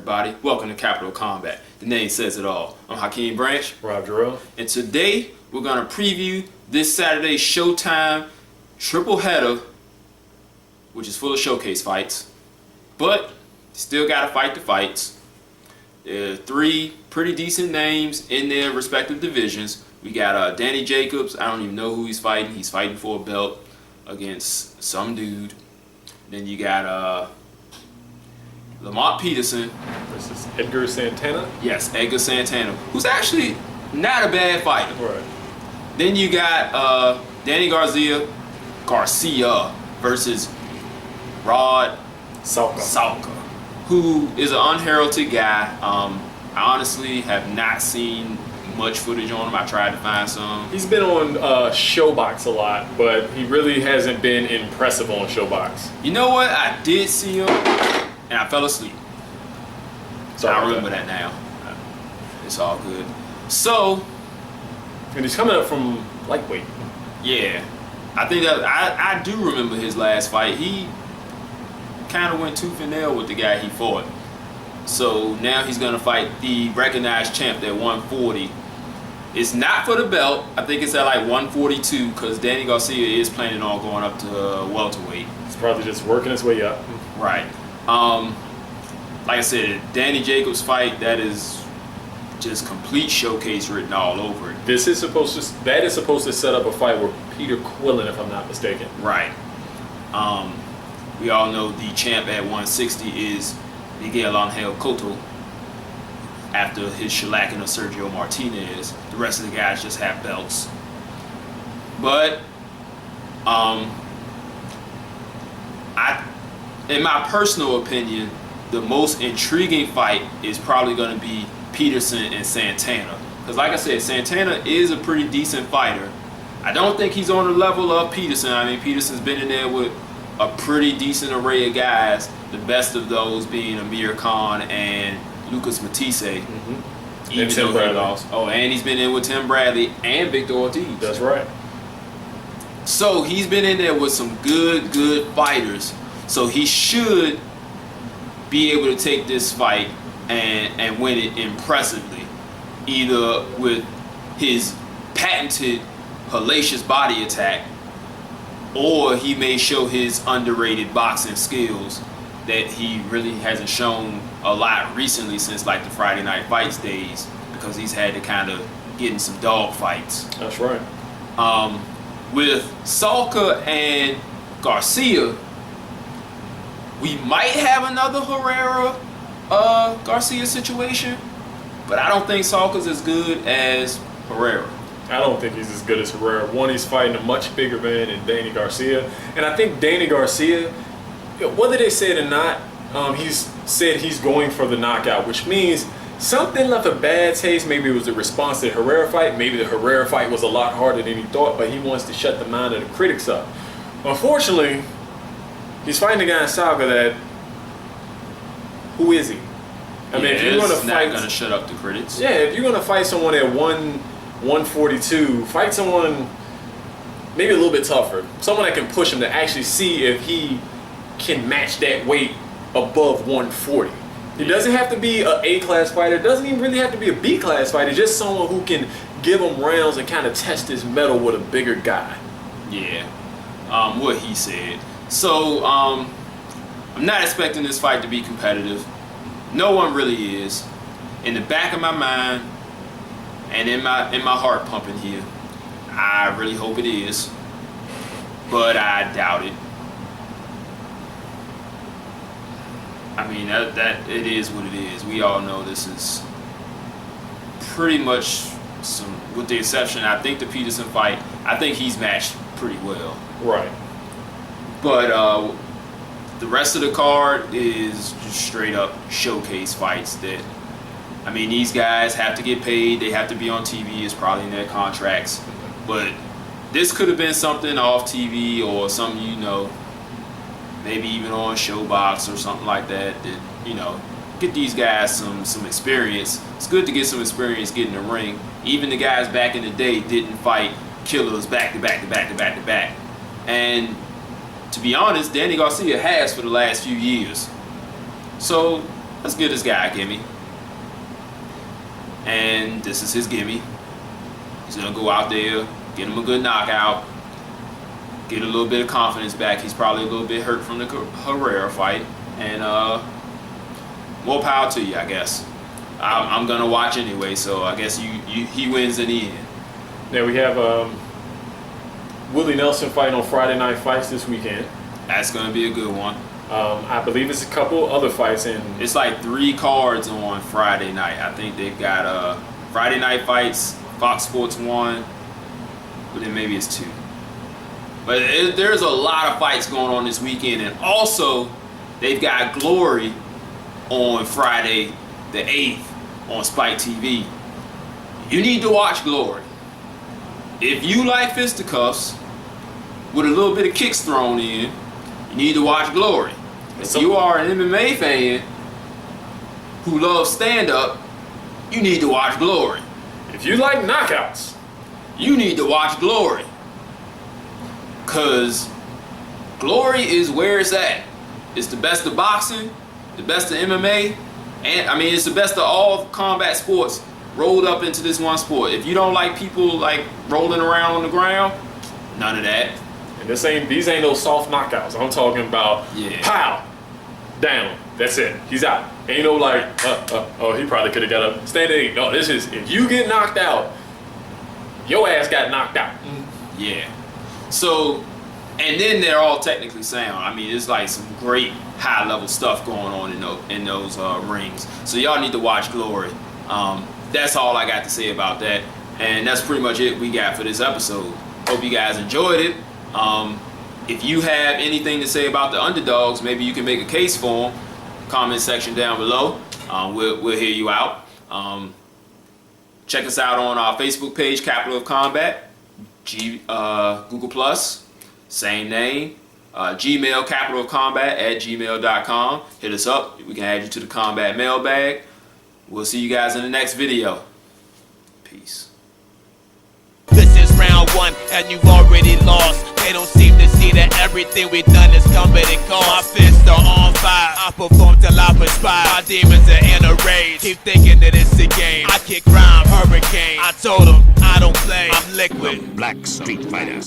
everybody? Welcome to Capital Combat. The name says it all. I'm Hakeem Branch. Rob Jarrell. And today we're going to preview this Saturday's Showtime triple header, which is full of showcase fights. But still got to fight the fights. There are three pretty decent names in their respective divisions. We got Danny Jacobs. I don't even know who he's fighting. He's fighting for a belt against some dude. Then you got Lamont Peterson This is Santana. Yes, Edgar Santana, who's actually not a bad fighter. Right. Then you got Danny Garcia versus Rod Salka. who is an unheralded guy. I honestly have not seen much footage on him. I tried to find some. He's been on Showbox a lot, but he really hasn't been impressive on Showbox. You know what? I did see him, and I fell asleep. So I remember that now. It's all good. So, and he's coming up from lightweight. yeah, I think that I do remember his last fight. He kind of went tooth and nail with the guy he fought. So now he's gonna fight the recognized champ at 140. It's not for the belt. I think it's at like 142 because Danny Garcia is planning on going up to welterweight. He's probably just working his way up. Right. Like I said, Danny Jacobs fight, that is just complete showcase written all over it. That is supposed to set up a fight with Peter Quillen, if I'm not mistaken. Right. We all know the champ at 160 is Miguel Angel Cotto. After his shellacking of Sergio Martinez, the rest of the guys just have belts. But in my personal opinion, the most intriguing fight is probably going to be Peterson and Santana. Because like I said, Santana is a pretty decent fighter. I don't think he's on the level of Peterson. I mean, Peterson's been in there with a pretty decent array of guys. The best of those being Amir Khan and Lucas Matisse. Mm-hmm. Even though he lost. Oh, and he's been in with Tim Bradley and Victor Ortiz. That's right. So he's been in there with some good fighters. So he should be able to take this fight and win it impressively. Either with his patented hellacious body attack, or he may show his underrated boxing skills that he really hasn't shown a lot recently since like the Friday Night Fights days, because he's had to kind of get in some dog fights. That's right. With Salka and Garcia, we might have another Herrera Garcia situation, but I don't think Salka's as good as Herrera. I don't think he's as good as Herrera. One, he's fighting a much bigger man than Danny Garcia. And I think Danny Garcia, whether they say it or not, he's said he's going for the knockout, which means something left a bad taste. Maybe it was a response to the Herrera fight. Maybe the Herrera fight was a lot harder than he thought, but he wants to shut the mind of the critics up. Unfortunately, he's fighting a guy in Salka that, who is he? I mean, if you're going to fight, not going to shut up the critics. Yeah, if you're going to fight someone at 142, fight someone maybe a little bit tougher, someone that can push him to actually see if he can match that weight above 140. It doesn't have to be an A-class fighter. It doesn't even really have to be a B-class fighter. Just someone who can give him rounds and kind of test his mettle with a bigger guy. Yeah, what he said. So I'm not expecting this fight to be competitive. No one really is. In the back of my mind and in my heart pumping here, I really hope it is, but I doubt it. I mean, that it is what it is. We all know this is pretty much with the exception, I think the Peterson fight, I think he's matched pretty well. Right. But the rest of the card is just straight up showcase fights that, I mean, these guys have to get paid. They have to be on TV. It's probably in their contracts. But this could have been something off TV or something, you know, maybe even on Showbox or something like that, you know, get these guys some experience. It's good to get some experience getting in the ring. Even the guys back in the day didn't fight killers back to back to back to back to back. And to be honest, Danny Garcia has for the last few years. So let's give this guy a gimme. And this is his gimme. He's gonna go out there, get him a good knockout, get a little bit of confidence back. He's probably a little bit hurt from the Herrera fight, and more power to you, I guess. I'm gonna watch anyway, so I guess he wins in the end. Now we have Willie Nelson fighting on Friday Night Fights this weekend. That's gonna be a good one. I believe it's a couple other fights in. It's like 3 cards on Friday night. I think they've got Friday Night Fights, Fox Sports 1, but then maybe it's 2. But there's a lot of fights going on this weekend, and also they've got Glory on Friday the 8th on Spike TV. You need to watch Glory. If you like fisticuffs with a little bit of kicks thrown in, you need to watch Glory. If you are an MMA fan who loves stand-up, you need to watch Glory. If you like knockouts, you need to watch Glory. Cause Glory is where it's at. It's the best of boxing, the best of MMA, and I mean it's the best of all combat sports rolled up into this one sport. If you don't like people like rolling around on the ground, none of that. And these ain't no soft knockouts. I'm talking about pow, down. That's it. He's out. Ain't no like, oh, he probably could have got up. Standing. No, this is, if you get knocked out, your ass got knocked out. Yeah. So, and then they're all technically sound. I mean, it's like some great high level stuff going on in those rings. So y'all need to watch Glory. That's all I got to say about that. And that's pretty much it we got for this episode. Hope you guys enjoyed it. If you have anything to say about the underdogs, maybe you can make a case for them. Comment section down below. We'll hear you out. Check us out on our Facebook page, Capital of Combat, Google Plus, same name, Gmail, capitalofcombat@gmail.com. Hit us up. We can add you to the combat mailbag. We'll see you guys in the next video. Peace. This is round 1 and you've already lost. They don't seem to see that everything we've done is coming and gone. My fists are on fire. I perform till I perspire. My demons are in a rage. Keep thinking that it's a game. I kick rhyme, hurricane. I told them I don't play. I'm liquid. Black Street Fighter.